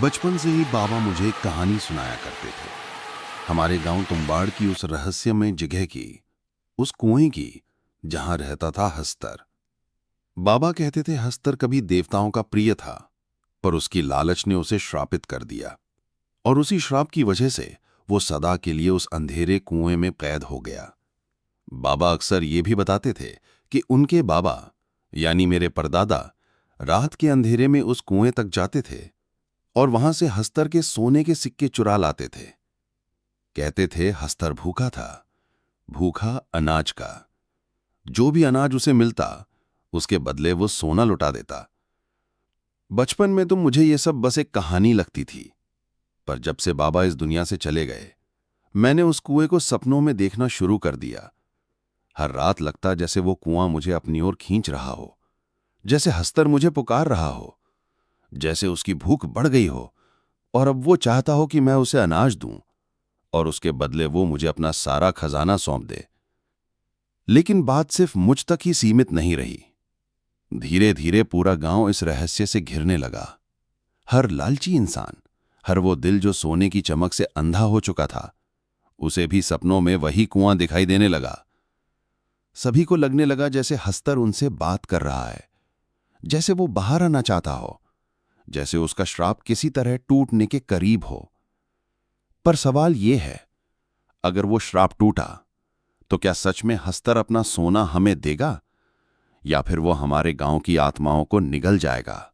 बचपन से ही बाबा मुझे एक कहानी सुनाया करते थे। हमारे गांव तुम्बाड़ की उस रहस्यमय जगह की, उस कुएं की, जहां रहता था हस्तर। बाबा कहते थे हस्तर कभी देवताओं का प्रिय था, पर उसकी लालच ने उसे श्रापित कर दिया, और उसी श्राप की वजह से वो सदा के लिए उस अंधेरे कुएं में कैद हो गया। बाबा अक्सर ये भी बताते थे कि उनके बाबा, यानी मेरे परदादा, रात के अंधेरे में उस कुएं तक जाते थे और वहां से हस्तर के सोने के सिक्के चुरा लाते थे। कहते थे हस्तर भूखा था, भूखा अनाज का। जो भी अनाज उसे मिलता, उसके बदले वो सोना लुटा देता। बचपन में तो मुझे ये सब बस एक कहानी लगती थी, पर जब से बाबा इस दुनिया से चले गए, मैंने उस कुएं को सपनों में देखना शुरू कर दिया। हर रात लगता जैसे वो कुआं मुझे अपनी ओर खींच रहा हो, जैसे हस्तर मुझे पुकार रहा हो, जैसे उसकी भूख बढ़ गई हो और अब वो चाहता हो कि मैं उसे अनाज दूं और उसके बदले वो मुझे अपना सारा खजाना सौंप दे। लेकिन बात सिर्फ मुझ तक ही सीमित नहीं रही। धीरे धीरे पूरा गांव इस रहस्य से घिरने लगा। हर लालची इंसान, हर वो दिल जो सोने की चमक से अंधा हो चुका था, उसे भी सपनों में वही कुआं दिखाई देने लगा। सभी को लगने लगा जैसे हस्तर उनसे बात कर रहा है, जैसे वो बाहर आना चाहता हो, जैसे उसका श्राप किसी तरह टूटने के करीब हो। पर सवाल ये है, अगर वो श्राप टूटा, तो क्या सच में हस्तर अपना सोना हमें देगा, या फिर वो हमारे गांव की आत्माओं को निगल जाएगा?